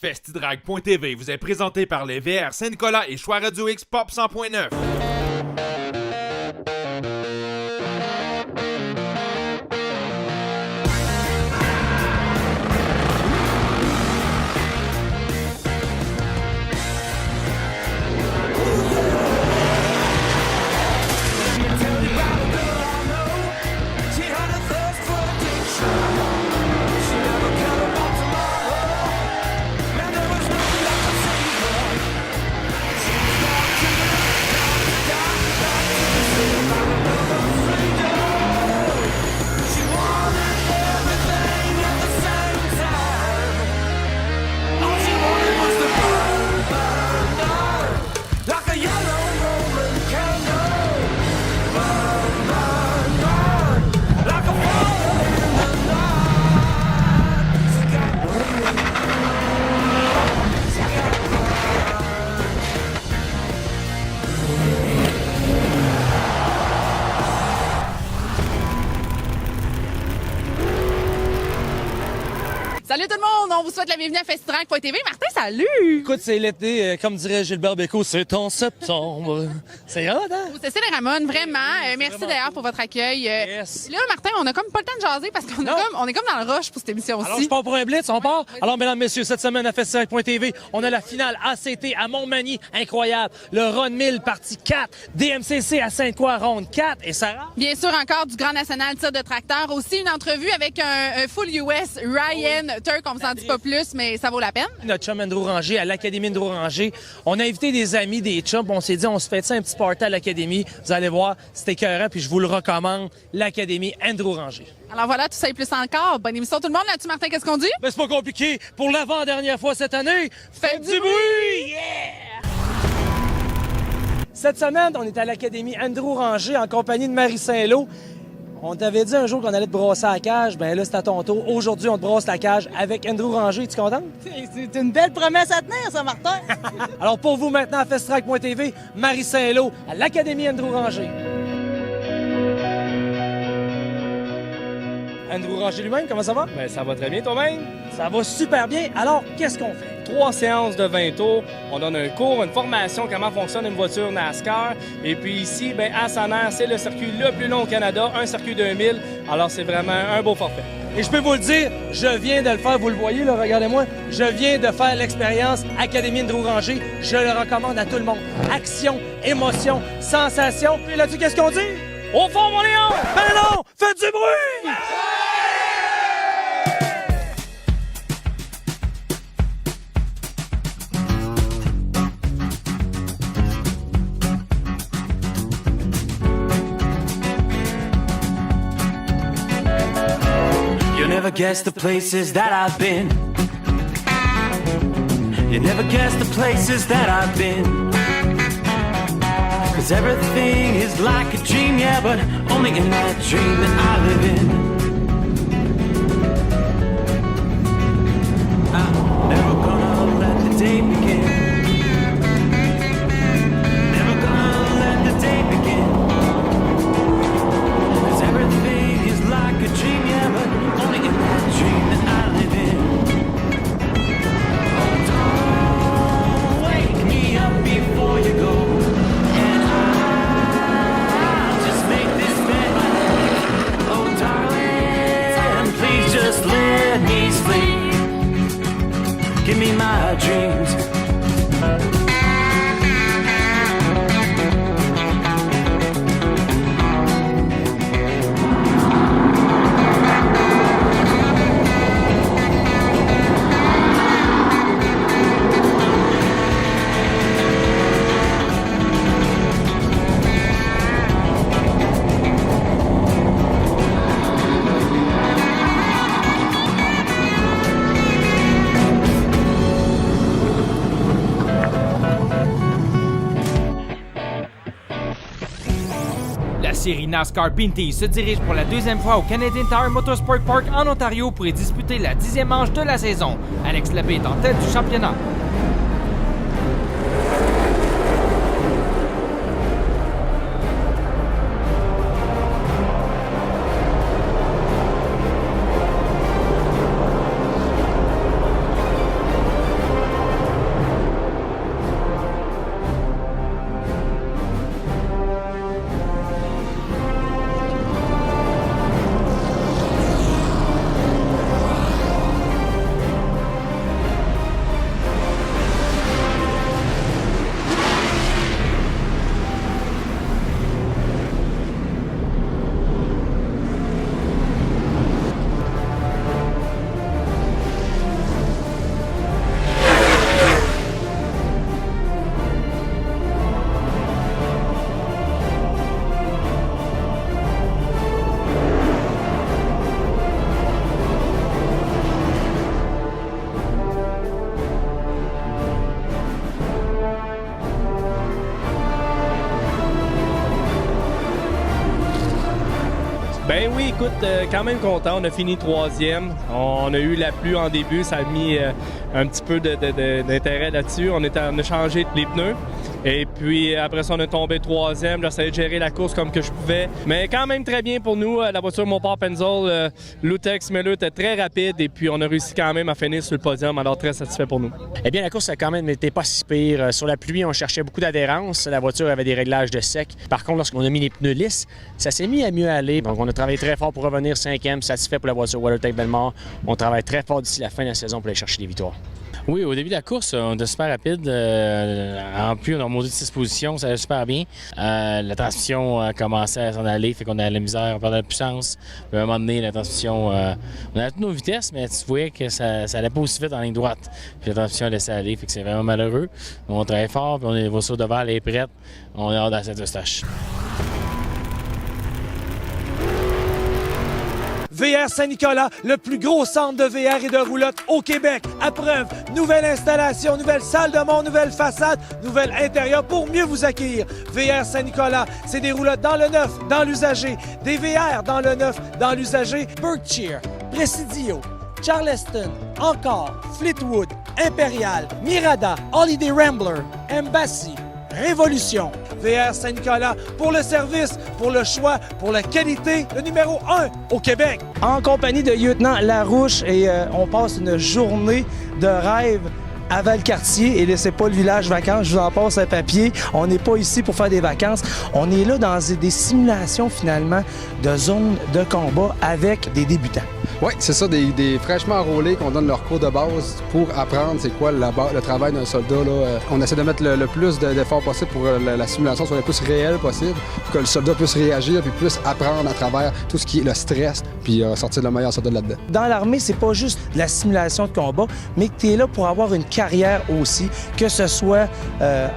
Festidrag.tv vous est présenté par les VR Saint-Nicolas et Choix Radio X Pop 100.9. Salut tout le monde, on vous souhaite la bienvenue à Festidrag.tv. Martin, salut! Écoute, c'est l'été, comme dirait Gilbert Bécaud, c'est en septembre. C'est hot, hein? C'est les Ramones, vraiment. Merci d'ailleurs pour votre accueil. Yes. Là, Martin, on a comme pas le temps de jaser parce qu'on on est comme dans le rush pour cette émission-ci. Alors, je pars pour un blitz, on part? Alors, mesdames, messieurs, cette semaine à Festidrag.tv, on a la finale ACT à Montmagny, incroyable. Le Run 1000, partie 4. DMCC à Sainte-Croix, ronde 4. Et Sarah? Bien sûr, encore du Grand National tir de tracteur. Aussi, une entrevue avec un full US, Ryan Turk. On vous en dit pas plus, mais ça vaut la peine. Notre chum Andrew Ranger à l'Académie Andrew Ranger. On a invité des amis, des chums, on s'est dit, on se fait ça un petit party à l'Académie. Vous allez voir, c'est écœurant, puis je vous le recommande, l'Académie Andrew Ranger. Alors voilà, tout ça et plus encore. Bonne émission tout le monde. Là-dessus, Martin, qu'est-ce qu'on dit? Mais c'est pas compliqué. Pour l'avant-dernière fois cette année, faites du bruit! Yeah! Cette semaine, on est à l'Académie Andrew Ranger en compagnie de Marie Saint-Lô. On t'avait dit un jour qu'on allait te brosser la cage. Ben là, c'est à ton tour. Aujourd'hui, on te brosse la cage avec Andrew Ranger. Es-tu contente? C'est une belle promesse à tenir, ça, Martin! Alors, pour vous, maintenant, à Festidrag.tv, Marie Saint-Lô à l'Académie Andrew Ranger. Andrew Ranger lui-même, comment ça va? Ben, ça va très bien toi-même. Ça va super bien. Alors, qu'est-ce qu'on fait? 3 séances de 20 tours. On donne un cours, une formation, comment fonctionne une voiture NASCAR. Et puis ici, ben, à Saner, c'est le circuit le plus long au Canada, un circuit 2000. Alors, c'est vraiment un beau forfait. Et je peux vous le dire, je viens de le faire, vous le voyez, là, regardez-moi. Je viens de faire l'expérience Académie Andrew Ranger. Je le recommande à tout le monde. Action, émotion, sensation. Puis là-dessus, qu'est-ce qu'on dit? Au fond, mon Léon! Ben non! Faites du bruit! You never guess the places that I've been. You never guess the places that I've been. 'Cause everything is like a dream, yeah, but only in that dream that I live in. I'm never gonna let the day begin. Never gonna let the day begin. 'Cause everything is like a dream, yeah, but only in that dream that I live in. Oh, don't wake me up before you go. And I'll just make this bed. Oh, darling, please just let me sleep. Give me my dreams. La série NASCAR Pinty se dirige pour la deuxième fois au Canadian Tire Motorsport Park en Ontario pour y disputer la 10e manche de la saison. Alex Labbé est en tête du championnat. oui, écoute, quand même content. On a fini 3e. On a eu la pluie en début. Ça a mis un petit peu d'intérêt là-dessus. On a changé les pneus. Et puis après ça, on est tombé 3e. J'essayais de gérer la course comme que je pouvais. Mais quand même très bien pour nous. La voiture Mopar Pennzoil, Lutex Miller était très rapide. Et puis on a réussi quand même à finir sur le podium. Alors très satisfait pour nous. Eh bien, la course a quand même été pas si pire. Sur la pluie, on cherchait beaucoup d'adhérence. La voiture avait des réglages de sec. Par contre, lorsqu'on a mis les pneus lisses, ça s'est mis à mieux aller. Donc, on a travaillé très fort pour revenir 5e, satisfait pour la voiture WeatherTech Belmont. On travaille très fort d'ici la fin de la saison pour aller chercher des victoires. Oui, au début de la course, on était super rapide. En plus, on a remonté de 6 positions, ça allait super bien. La transmission a commencé à s'en aller, fait qu'on a la misère, on perdait la puissance. Puis à un moment donné, la transmission, on a toutes nos vitesses, mais tu voyais que ça allait pas aussi vite en ligne droite. Puis la transmission a laissé aller, fait que c'est vraiment malheureux. On travaille fort, puis on est voiture devant, elle est prête. On est hors de cette Eustache. VR Saint-Nicolas, le plus gros centre de VR et de roulotte au Québec. À preuve, nouvelle installation, nouvelle salle de monde, nouvelle façade, nouvel intérieur pour mieux vous accueillir. VR Saint-Nicolas, c'est des roulottes dans le neuf, dans l'usager. Des VR dans le neuf, dans l'usager. Berkshire, Presidio, Charleston, encore, Fleetwood, Imperial, Mirada, Holiday Rambler, Embassy, Révolution. VR Saint-Nicolas, pour le service, pour le choix, pour la qualité, le numéro 1 au Québec. En compagnie de lieutenant Larouche et on passe une journée de rêve à Valcartier et laissez pas le village vacances, je vous en passe un papier. On n'est pas ici pour faire des vacances. On est là dans des simulations finalement de zones de combat avec des débutants. Oui, c'est ça, des fraîchement enrôlés qu'on donne leur cours de base pour apprendre c'est quoi le travail d'un soldat. Là. On essaie de mettre le plus d'efforts possible pour que la simulation soit le plus réelle possible, pour que le soldat puisse réagir puis puisse apprendre à travers tout ce qui est le stress puis sortir le meilleur soldat là-dedans. Dans l'armée, c'est pas juste de la simulation de combat, mais que tu es là pour avoir une carrière aussi, que ce soit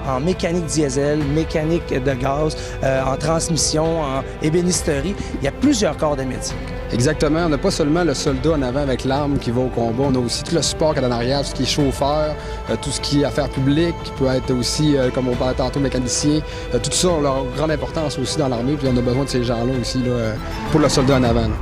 en mécanique diesel, mécanique de gaz, en transmission, en ébénisterie. Il y a plusieurs corps de métier. Exactement. On n'a pas seulement le soldat en avant avec l'arme qui va au combat. On a aussi tout le support qu'il y a en arrière, tout ce qui est chauffeur, tout ce qui est affaires publiques, qui peut être aussi, comme on parlait tantôt, mécanicien. Tout ça a leur grande importance aussi dans l'armée, puis on a besoin de ces gens-là aussi là, pour le soldat en avant. Là.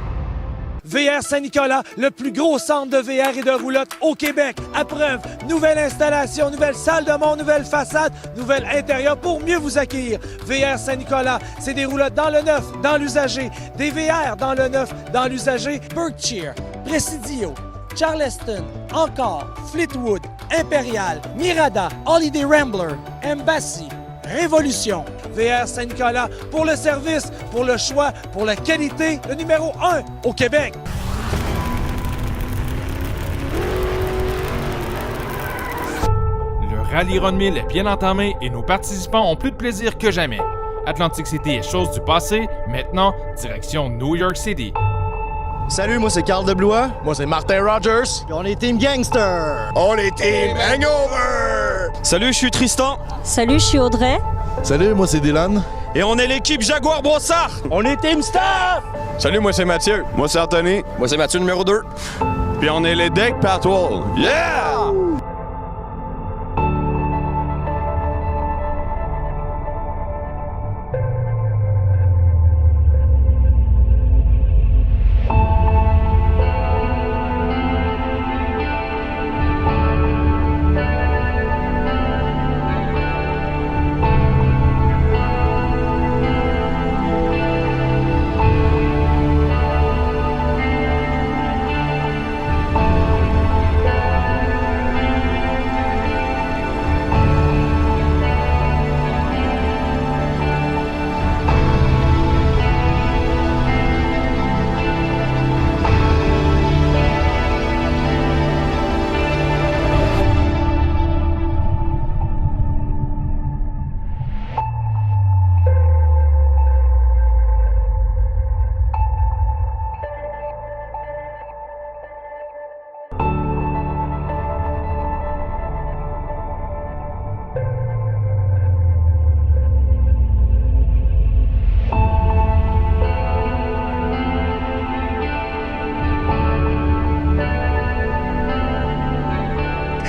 VR Saint-Nicolas, le plus gros centre de VR et de roulotte au Québec. À preuve, nouvelle installation, nouvelle salle de monde, nouvelle façade, nouvel intérieur pour mieux vous accueillir. VR Saint-Nicolas, c'est des roulottes dans le neuf, dans l'usager. Des VR dans le neuf, dans l'usager. Berkshire, Presidio, Charleston, encore, Fleetwood, Imperial, Mirada, Holiday Rambler, Embassy, Révolution. VR Saint-Nicolas, pour le service, pour le choix, pour la qualité, le numéro 1 au Québec. Le Rallye Ron 1000 est bien entamé et nos participants ont plus de plaisir que jamais. Atlantic City est chose du passé, maintenant, direction New York City. Salut, moi c'est Carl de Blois. Moi c'est Martin Rogers. Puis on est Team Gangster. On est Team Hangover. Salut, je suis Tristan. Salut, je suis Audrey. Salut, moi c'est Dylan. Et on est l'équipe Jaguar Brossard. On est Team Staff. Salut, moi c'est Mathieu. Moi c'est Anthony. Moi c'est Mathieu numéro 2. Puis on est les Deck Patrol. Yeah!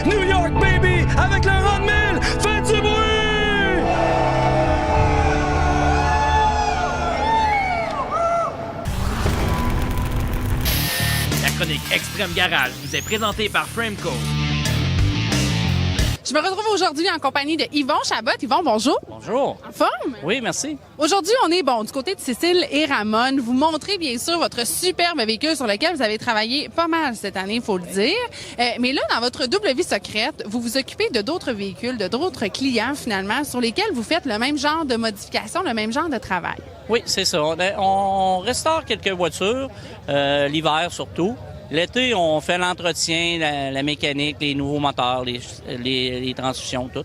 New York, baby! Avec le Ron 1000! Faites du bruit! Extrême Garage vous est présenté par Frameco. Je me retrouve aujourd'hui en compagnie de Yvon Chabot. Yvon, bonjour. Bonjour. En forme? Oui, merci. Aujourd'hui, on est du côté de Cécile et Ramon. Vous montrez bien sûr votre superbe véhicule sur lequel vous avez travaillé pas mal cette année, il faut le dire. Mais là, dans votre double vie secrète, vous vous occupez de d'autres véhicules, de d'autres clients finalement, sur lesquels vous faites le même genre de modification, le même genre de travail. Oui, c'est ça. On restaure quelques voitures, l'hiver surtout. L'été, on fait l'entretien, la mécanique, les nouveaux moteurs, les transmissions, tout.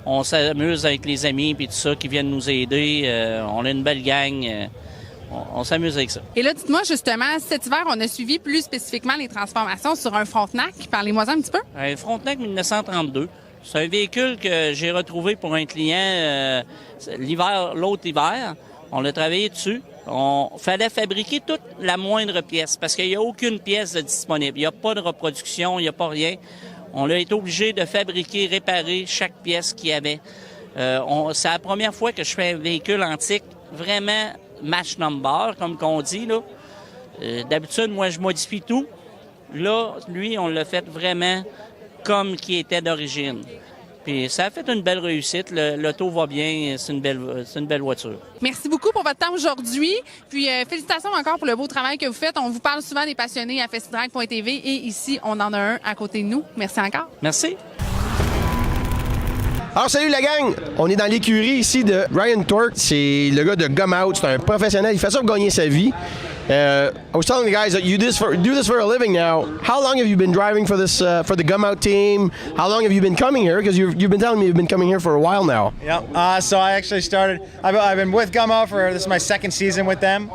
On s'amuse avec les amis et tout ça qui viennent nous aider. On a une belle gang. On s'amuse avec ça. Et là, dites-moi justement, cet hiver, on a suivi plus spécifiquement les transformations sur un Frontenac. Parlez-moi un petit peu. Un Frontenac 1932. C'est un véhicule que j'ai retrouvé pour un client l'autre hiver. On l'a travaillé dessus. Fallait fabriquer toute la moindre pièce parce qu'il n'y a aucune pièce de disponible. Il n'y a pas de reproduction, il n'y a pas rien. On a été obligé de fabriquer, réparer chaque pièce qu'il y avait. C'est la première fois que je fais un véhicule antique vraiment match number, comme qu'on dit, là. D'habitude, moi, je modifie tout. Là, lui, on l'a fait vraiment comme qui était d'origine. Puis ça a fait une belle réussite. L'auto va bien. C'est une belle voiture. Merci beaucoup pour votre temps aujourd'hui. Puis félicitations encore pour le beau travail que vous faites. On vous parle souvent des passionnés à festidrag.tv et ici, on en a un à côté de nous. Merci encore. Merci. Alors salut la gang, on est dans l'écurie ici de Ryan Torque, c'est le gars de Gum Out, c'est un professionnel, il fait ça pour gagner sa vie. I was telling the guys that you do this for a living now. How long have you been driving for this for the Gum Out team? How long have you been coming here? Because you've been telling me you've been coming here for a while now. Yep. So I actually started. I've been with Gum Out this is my second season with them.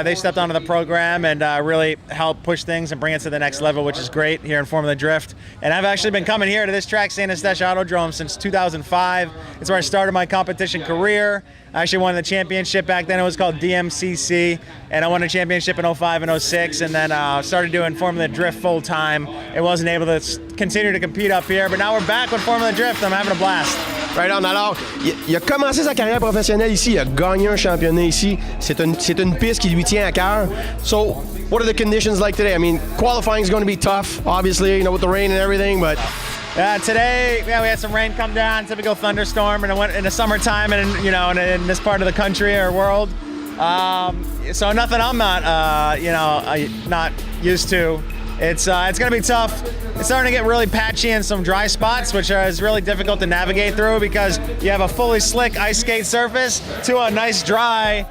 They stepped onto the program and really helped push things and bring it to the next level, which is great here in Formula Drift. And I've actually been coming here to this track, St. Eustache Autodrome, since 2005. It's where I started my competition career. I actually won the championship back then. It was called DMCC, and I won a championship in 05 and 06, and then started doing Formula Drift full time. I wasn't able to continue to compete up here, but now we're back with Formula Drift. I'm having a blast. Right on. Alors, il a commencé sa carrière professionnelle ici, il a gagné un championnat ici. C'est une piste qui lui tient à cœur. So, what are the conditions like today? I mean, qualifying is going to be tough, obviously, with the rain and everything, but... Yeah, today we had some rain come down, typical thunderstorm, and it went in the summertime, and in this part of the country or world. So nothing I'm not used to. It's gonna be tough. It's starting to get really patchy in some dry spots, which is really difficult to navigate through because you have a fully slick ice skate surface to a nice dry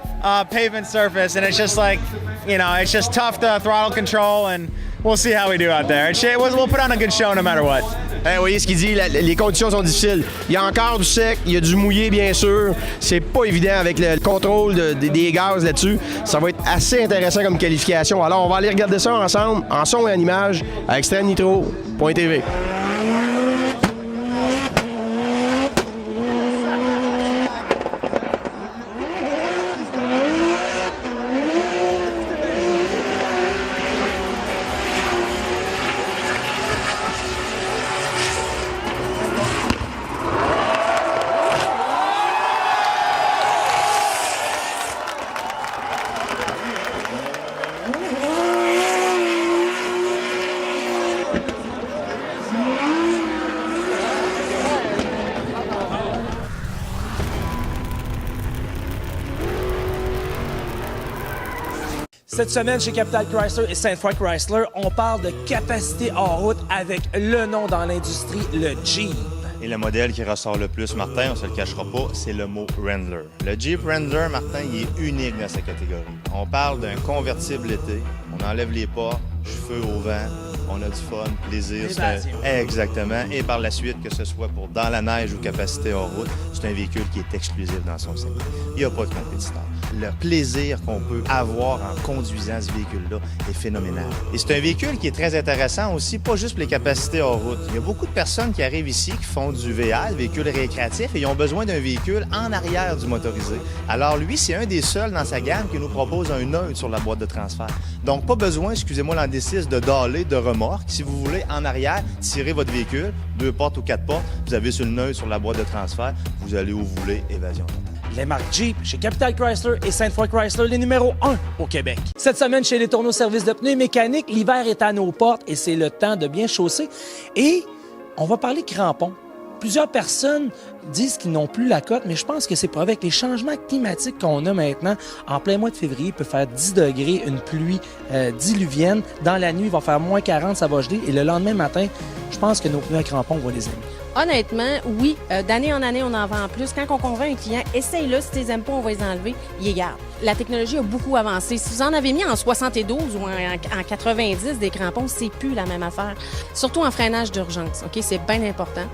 pavement surface, and it's just like, it's just tough to throttle control, and we'll see how we do out there. We'll put on a good show no matter what. Vous voyez ce qu'il dit, les conditions sont difficiles. Il y a encore du sec, il y a du mouillé bien sûr. C'est pas évident avec le contrôle des gaz là-dessus. Ça va être assez intéressant comme qualification. Alors on va aller regarder ça ensemble, en son et en image, à extrêmenitro.tv. Cette semaine, chez Capital Chrysler et Sainte-Foy Chrysler, on parle de capacité en route avec le nom dans l'industrie, le Jeep. Et le modèle qui ressort le plus, Martin, on se le cachera pas, c'est le mot Wrangler. Le Jeep Wrangler, Martin, il est unique dans sa catégorie. On parle d'un convertible été, on enlève les portes, cheveux au vent, on a du fun, plaisir. Exactement. Et par la suite, que ce soit pour dans la neige ou capacité hors route, c'est un véhicule qui est exclusif dans son segment. Il n'y a pas de compétiteur. Le plaisir qu'on peut avoir en conduisant ce véhicule-là est phénoménal. Et c'est un véhicule qui est très intéressant aussi, pas juste pour les capacités hors route. Il y a beaucoup de personnes qui arrivent ici, qui font du VA, véhicule récréatif, et ils ont besoin d'un véhicule en arrière du motorisé. Alors lui, c'est un des seuls dans sa gamme qui nous propose un neutre sur la boîte de transfert. Donc pas besoin, excusez-moi l'anglicisme, de daller, de remorque. Si vous voulez, en arrière, tirer votre véhicule, 2 portes ou 4 portes, vous avez sur le neutre sur la boîte de transfert, vous allez où vous voulez, évasion totale. les marques Jeep chez Capital Chrysler et Sainte-Foy Chrysler, les numéros 1 au Québec. Cette semaine, chez les Tourneaux Services de pneus et mécaniques, l'hiver est à nos portes et c'est le temps de bien chausser. Et on va parler crampons. Plusieurs personnes disent qu'ils n'ont plus la cote, mais je pense que c'est pas avec les changements climatiques qu'on a maintenant. En plein mois de février, il peut faire 10 degrés, une pluie diluvienne. Dans la nuit, il va faire moins 40, ça va geler. Et le lendemain matin, je pense que nos pneus à crampons, on va les aimer. Honnêtement, oui. D'année en année, on en vend plus. Quand on convainc un client, essaye-le. Si tu les aimes pas, on va les enlever. Il les garde. La technologie a beaucoup avancé. Si vous en avez mis en 72 ou en 90 des crampons, c'est plus la même affaire. Surtout en freinage d'urgence. OK? C'est bien important.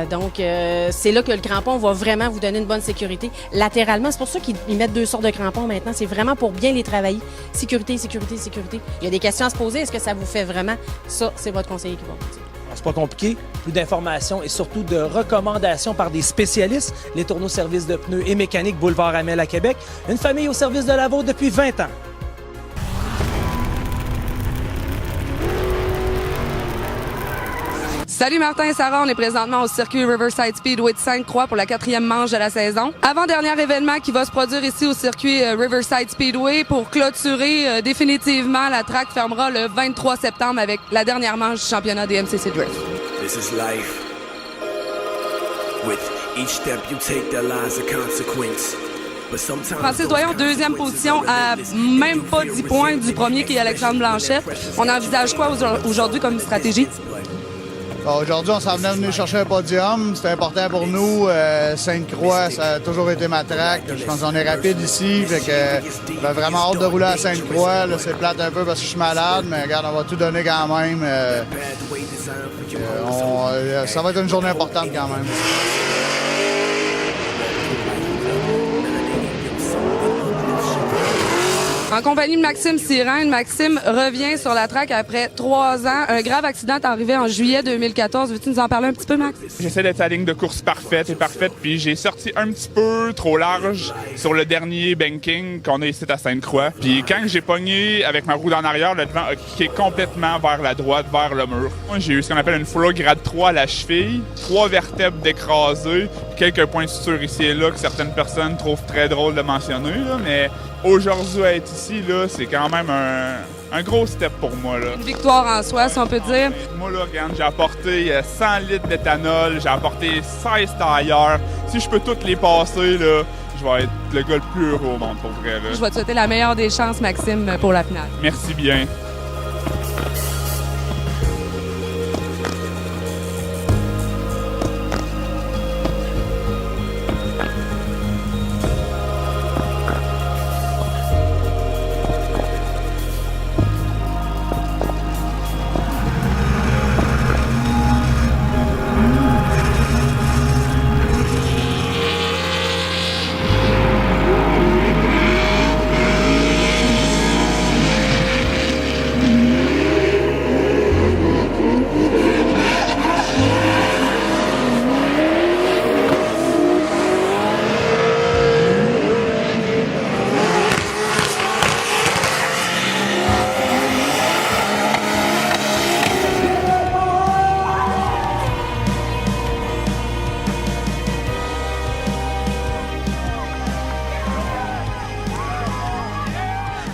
Donc, c'est là que le crampon va vraiment vous donner une bonne sécurité. Latéralement, c'est pour ça qu'ils mettent 2 sortes de crampons maintenant. C'est vraiment pour bien les travailler. Sécurité, sécurité, sécurité. Il y a des questions à se poser. Est-ce que ça vous fait vraiment? Ça, c'est votre conseiller qui va vous dire. C'est pas compliqué, plus d'informations et surtout de recommandations par des spécialistes. Les Tourneaux Services de pneus et mécaniques, boulevard Amel à Québec. Une famille au service de la vôtre depuis 20 ans. Salut Martin et Sarah, on est présentement au circuit Riverside Speedway de Sainte-Croix pour la 4e manche de la saison. Avant-dernier événement qui va se produire ici au circuit Riverside Speedway pour clôturer définitivement. La track fermera le 23 septembre avec la dernière manche du championnat des MCC Drift. This is life. With each step you take, there lies a consequence. Francis Doyon, 2e position à même pas 10 points du premier qui est Alexandre Blanchette. On envisage quoi aujourd'hui comme stratégie? Aujourd'hui, on s'en venait chercher un podium. C'était important pour nous. Sainte-Croix, ça a toujours été ma track. Je pense qu'on est rapide ici. Fait que j'ai vraiment hâte de rouler à Sainte-Croix. Là, c'est plate un peu parce que je suis malade, mais regarde, on va tout donner quand même. Ça va être une journée importante quand même. En compagnie de Maxime Sirène, Maxime revient sur la track après 3 ans. Un grave accident est arrivé en juillet 2014. Veux-tu nous en parler un petit peu, Max? J'essaie d'être à la ligne de course parfaite, puis j'ai sorti un petit peu trop large sur le dernier banking qu'on a ici à Sainte-Croix. Puis quand j'ai pogné avec ma roue en arrière, le devant a kické complètement vers la droite, vers le mur. Moi, j'ai eu ce qu'on appelle une fracture grade 3 à la cheville, 3 vertèbres d'écrasées, quelques points de suture ici et là que certaines personnes trouvent très drôle de mentionner, là, mais aujourd'hui, être ici, là, c'est quand même un gros step pour moi. Là. Une victoire en soi, si on peut dire. Moi, là, regarde, j'ai apporté 100 litres d'éthanol, j'ai apporté 16 tailleurs. Si je peux toutes les passer, là, je vais être le gars le plus heureux au monde, pour vrai. Là. Je vais te souhaiter la meilleure des chances, Maxime, pour la finale. Merci bien.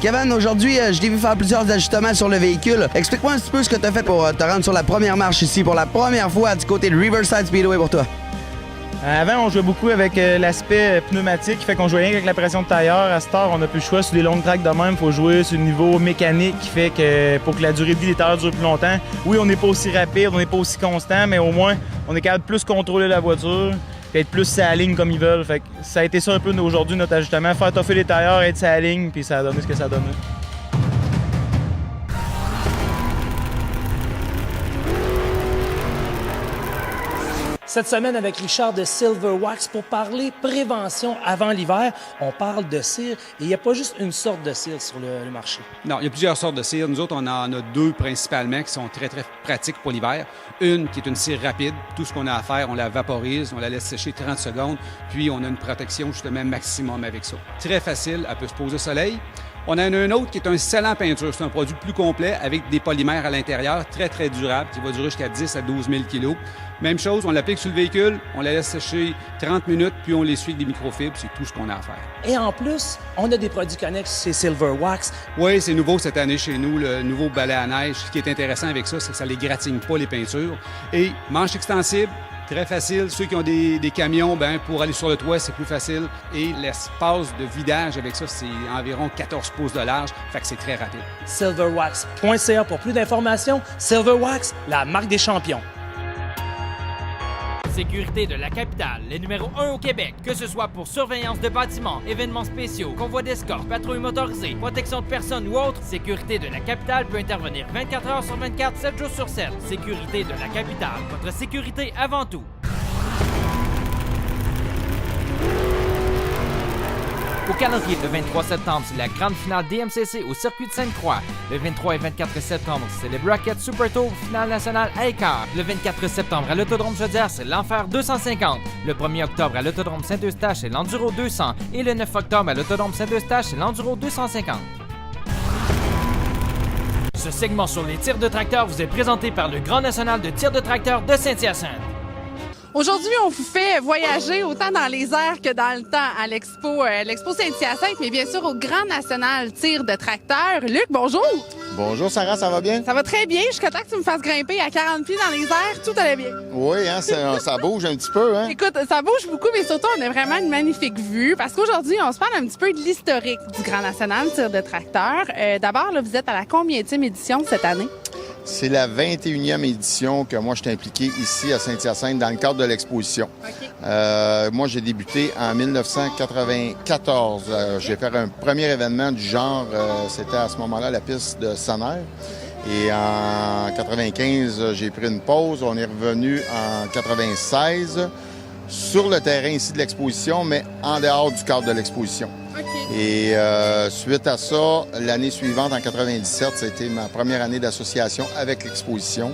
Kevin, aujourd'hui, je t'ai vu faire plusieurs ajustements sur le véhicule. Explique-moi un petit peu ce que tu as fait pour te rendre sur la première marche ici, pour la première fois du côté de Riverside Speedway pour toi. Avant, on jouait beaucoup avec l'aspect pneumatique, qui fait qu'on jouait rien avec la pression de tailleur. À cette heure, on n'a plus le choix sur des longues tracks de même. Il faut jouer sur le niveau mécanique, qui fait que pour que la durée de vie des tailleurs dure plus longtemps. Oui, on n'est pas aussi rapide, on n'est pas aussi constant, mais au moins, on est capable de plus contrôler la voiture et être plus sur la ligne comme ils veulent. Fait que ça a été ça un peu aujourd'hui notre ajustement. Faire toffer les tailleurs, être sur la ligne, puis ça a donné ce que ça a donné. Cette semaine avec Richard de Silver Wax pour parler prévention avant l'hiver. On parle de cire et il n'y a pas juste une sorte de cire sur le marché. Non, il y a plusieurs sortes de cire. Nous autres, on en a 2 principalement qui sont très, très pratiques pour l'hiver. Une qui est une cire rapide. Tout ce qu'on a à faire, on la vaporise, on la laisse sécher 30 secondes, puis on a une protection justement maximum avec ça. Très facile, elle peut se poser au soleil. On en a un autre qui est un scellant peinture. C'est un produit plus complet avec des polymères à l'intérieur, très, très durable, qui va durer jusqu'à 10 à 12 000 kg. Même chose, on l'applique sur le véhicule, on la laisse sécher 30 minutes, puis on l'essuie avec des microfibres. C'est tout ce qu'on a à faire. Et en plus, on a des produits connexes, c'est Silver Wax. Oui, c'est nouveau cette année chez nous, le nouveau balai à neige. Ce qui est intéressant avec ça, c'est que ça ne les gratigne pas, les peintures. Et manche extensible, très facile. Ceux qui ont des camions, pour aller sur le toit, c'est plus facile. Et l'espace de vidage avec ça, c'est environ 14 pouces de large. Fait que c'est très rapide. Silverwax.ca pour plus d'informations. Silverwax, la marque des champions. Sécurité de la capitale, les numéros 1 au Québec, que ce soit pour surveillance de bâtiments, événements spéciaux, convois d'escorte, patrouilles motorisées, protection de personnes ou autres, Sécurité de la capitale peut intervenir 24 heures sur 24, 7 jours sur 7. Sécurité de la capitale, votre sécurité avant tout. Au calendrier, le 23 septembre, c'est la grande finale DMCC au circuit de Sainte-Croix. Le 23 et 24 septembre, c'est le Bracket Super Tour finale nationale à Écart. Le 24 septembre, à l'Autodrome Chaudière, c'est l'Enfer 250. Le 1er octobre, à l'Autodrome Saint-Eustache, c'est l'Enduro 200. Et le 9 octobre, à l'Autodrome Saint-Eustache, c'est l'Enduro 250. Ce segment sur les tirs de tracteur vous est présenté par le Grand National de tir de tracteur de Saint-Hyacinthe. Aujourd'hui, on vous fait voyager autant dans les airs que dans le temps à l'Expo Saint-Hyacinthe, mais bien sûr au Grand National tir de tracteur. Luc, bonjour! Bonjour Sarah, ça va bien? Ça va très bien. Je suis content que tu me fasses grimper à 40 pieds dans les airs. Tout allait bien. Oui, hein, ça bouge un petit peu. Hein? Écoute, ça bouge beaucoup, mais surtout, on a vraiment une magnifique vue parce qu'aujourd'hui, on se parle un petit peu de l'historique du Grand National tir de tracteur. D'abord, là, vous êtes à la combienième édition cette année? C'est la 21e édition que moi, je suis impliqué ici à Saint-Hyacinthe dans le cadre de l'exposition. Okay. Moi, j'ai débuté en 1994. J'ai fait un premier événement du genre, c'était à ce moment-là la piste de Sonner. Et en 95, j'ai pris une pause. On est revenu en 96 sur le terrain ici de l'exposition, mais en dehors du cadre de l'exposition. Okay. Et suite à ça, l'année suivante, en 97, ça a été ma première année d'association avec l'exposition.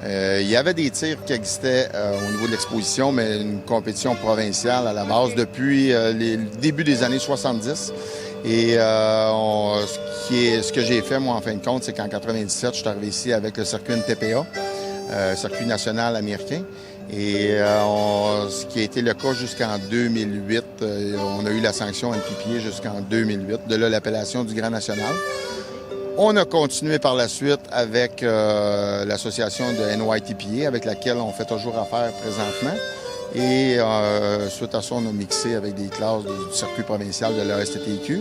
Il y avait des tirs qui existaient au niveau de l'exposition, mais une compétition provinciale à la base depuis les débuts des années 70. Et ce que j'ai fait, moi, en fin de compte, c'est qu'en 97, je suis arrivé ici avec le circuit NTPA, circuit national américain. Et ce qui a été le cas jusqu'en 2008, on a eu la sanction NTPA jusqu'en 2008, de là l'appellation du Grand National. On a continué par la suite avec l'association de NYTPA, avec laquelle on fait toujours affaire présentement. Et suite à ça, on a mixé avec des classes du circuit provincial de la STTQ.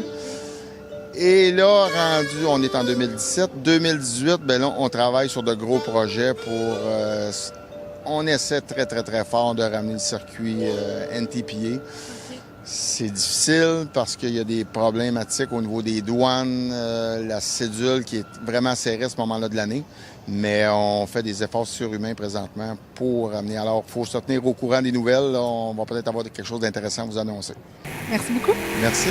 Et là, rendu, on est en 2017. 2018, bien là, on travaille sur de gros projets pour... on essaie très, très, très fort de ramener le circuit NTPA. C'est difficile parce qu'il y a des problématiques au niveau des douanes, la cédule qui est vraiment serrée à ce moment-là de l'année. Mais on fait des efforts surhumains présentement pour ramener. Alors, il faut se tenir au courant des nouvelles. Là, on va peut-être avoir quelque chose d'intéressant à vous annoncer. Merci beaucoup. Merci.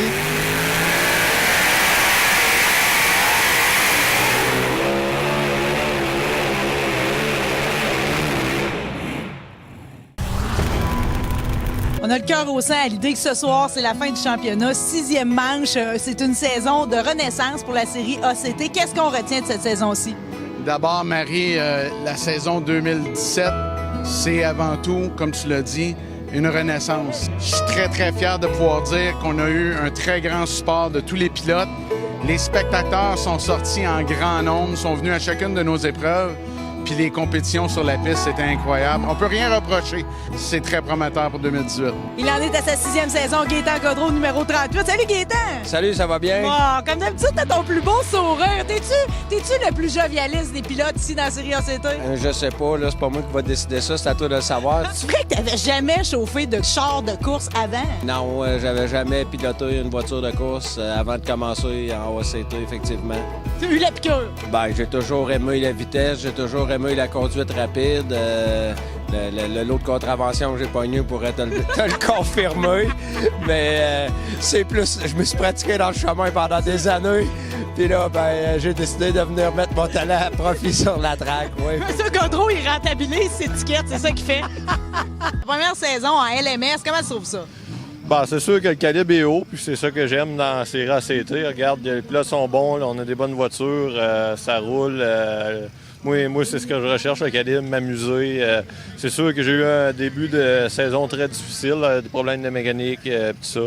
On a le cœur au sein à l'idée que ce soir, c'est la fin du championnat. 6e manche. C'est une saison de renaissance pour la série ACT. Qu'est-ce qu'on retient de cette saison-ci? D'abord, Marie, la saison 2017, c'est avant tout, comme tu l'as dit, une renaissance. Je suis très, très fier de pouvoir dire qu'on a eu un très grand support de tous les pilotes. Les spectateurs sont sortis en grand nombre, sont venus à chacune de nos épreuves. Puis les compétitions sur la piste, c'était incroyable. On peut rien reprocher. C'est très prometteur pour 2018. Il en est à sa 6e saison. Gaétan Gaudreau, numéro 38. Salut, Gaétan! Salut, ça va bien? Oh, comme d'habitude, t'as ton plus beau sourire. T'es-tu le plus jovialiste des pilotes ici dans la série ACT? Je sais pas, là, c'est pas moi qui va décider ça, c'est à toi de le savoir. C'est vrai que t'avais jamais chauffé de char de course avant? Non, j'avais jamais piloté une voiture de course avant de commencer en ACT, effectivement. T'as eu la piqûre? Ben, j'ai toujours aimé la vitesse, j'ai toujours aimé la conduite rapide. L'autre contravention que j'ai pogné pourrait te le confirmer. Mais c'est plus, je me suis pratiqué dans le chemin pendant des années. Puis là, ben, j'ai décidé de venir mettre mon talent à profit sur la track. Oui. Monsieur Gaudreau, il rentabilise ses étiquettes, c'est ça qu'il fait. Première saison en LMS, comment tu trouves ça? Ben, c'est sûr que le calibre est haut, puis c'est ça que j'aime dans ces ACT. Regarde, les pilotes sont bons, là, on a des bonnes voitures, ça roule. Moi, c'est ce que je recherche, le calibre, m'amuser. C'est sûr que j'ai eu un début de saison très difficile, des problèmes de mécanique, tout ça.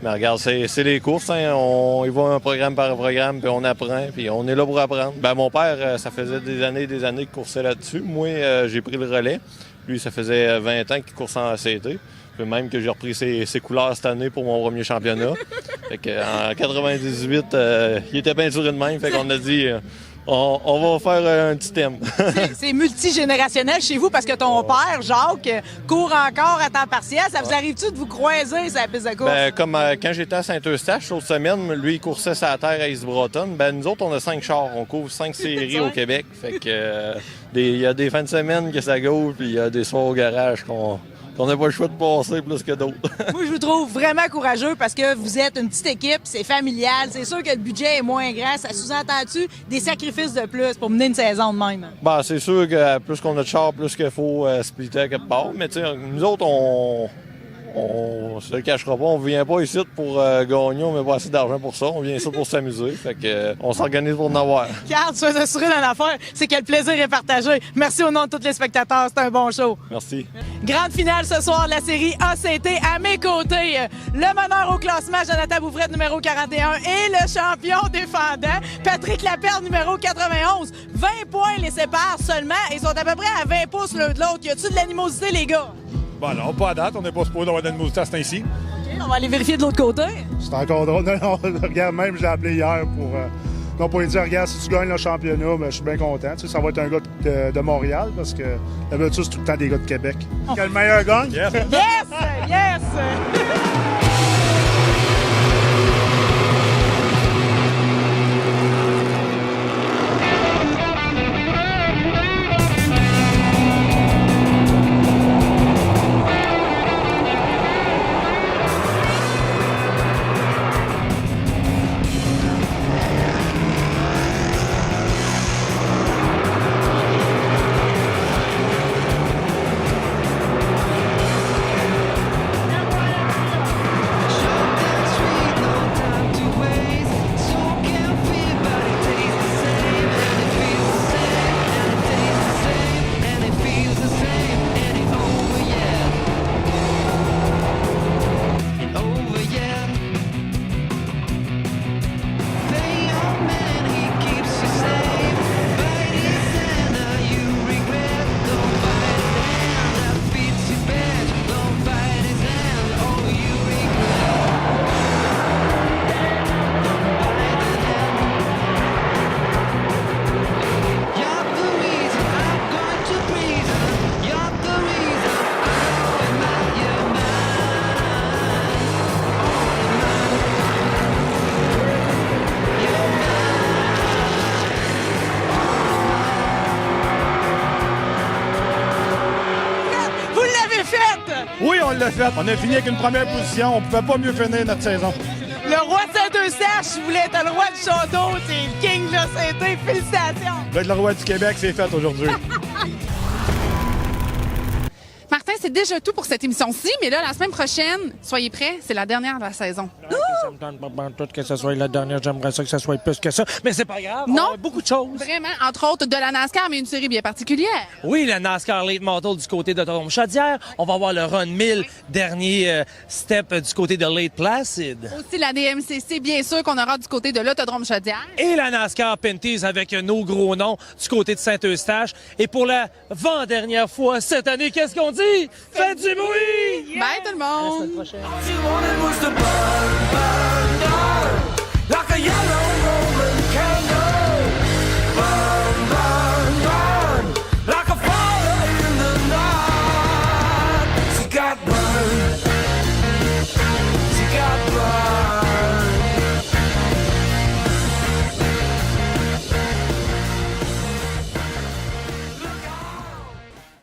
Mais regarde, c'est les courses, hein. On y va un programme par programme, puis on apprend, puis on est là pour apprendre. Ben, mon père, ça faisait des années qu'il coursait là-dessus. Moi, j'ai pris le relais. Lui, ça faisait 20 ans qu'il coursait en ACT. Puis même que j'ai repris ses couleurs cette année pour mon premier championnat. Fait qu'en 98, il était peinturé de même, fait qu'on a dit... On va faire un petit thème. C'est multigénérationnel chez vous parce que ton père, Jacques, court encore à temps partiel. Ça vous arrive-tu de vous croiser sur la piste de course? Ben, comme quand j'étais à Saint-Eustache, l'autre semaine, lui, il coursait sa terre à East Broughton. Ben, nous autres, on a 5 chars. On couvre 5 séries au Québec. Fait que il y a des fins de semaine que ça go, puis il y a des soirs au garage qu'on n'a pas le choix de passer plus que d'autres. Moi, je vous trouve vraiment courageux parce que vous êtes une petite équipe, c'est familial. C'est sûr que le budget est moins grand. Ça sous-entend-tu des sacrifices de plus pour mener une saison de même? Ben, c'est sûr que plus qu'on a de chars, plus qu'il faut splitter à quelque part. Mais tu sais, nous autres, on se le cachera pas. On vient pas ici pour gagner. On met pas assez d'argent pour ça. On vient ici pour s'amuser. Fait que on s'organise pour en avoir. Carl, sois assuré d'une affaire, c'est que le plaisir est partagé. Merci au nom de tous les spectateurs. C'était un bon show. Merci. Grande finale ce soir de la série ACT. À mes côtés, le meneur au classement, Jonathan Bouvret, numéro 41, et le champion défendant, Patrick Laperne, numéro 91. 20 points les séparent seulement. Ils sont à peu près à 20 pouces l'un de l'autre. Y a-tu de l'animosité, les gars? Bon, non, pas à date. On n'est pas supposé avoir d'animosité à ce temps-ci. OK, on va aller vérifier de l'autre côté. C'est encore drôle. Non, regarde, même, je l'ai appelé hier pour lui dire, regarde, si tu gagnes le championnat, ben, je suis bien content. Tu sais, ça va être un gars de Montréal parce que d'habitude, c'est tout le temps des gars de Québec. Quel meilleur gagne? Yes! Yes! Yes! Oui, on l'a fait. On a fini avec une première position. On pouvait pas mieux finir notre saison. Le roi de Saint-Eustache voulait être le roi du château. C'est le king de l'ACT. Félicitations! D'être le roi du Québec, c'est fait aujourd'hui. Martin, c'est déjà tout pour cette émission-ci, mais là, la semaine prochaine, soyez prêts, c'est la dernière de la saison. Ça me tente pas tout que ce soit la dernière, j'aimerais ça que ce soit plus que ça, mais c'est pas grave, non, on a beaucoup de choses. Vraiment, entre autres de la NASCAR, mais une série bien particulière. Oui, la NASCAR Late Model du côté d'Autodrome-Chaudière, on va voir le Run 1000, dernier step du côté de Lake Placid. Aussi la DMCC, bien sûr, qu'on aura du côté de l'Autodrome-Chaudière. Et la NASCAR Pinties avec nos gros noms du côté de Saint-Eustache. Et pour la dernière fois cette année, qu'est-ce qu'on dit? Faites du bruit! Yeah! Bye tout le monde! À la semaine prochaine. Like a yellow Roman candle, burn, burn.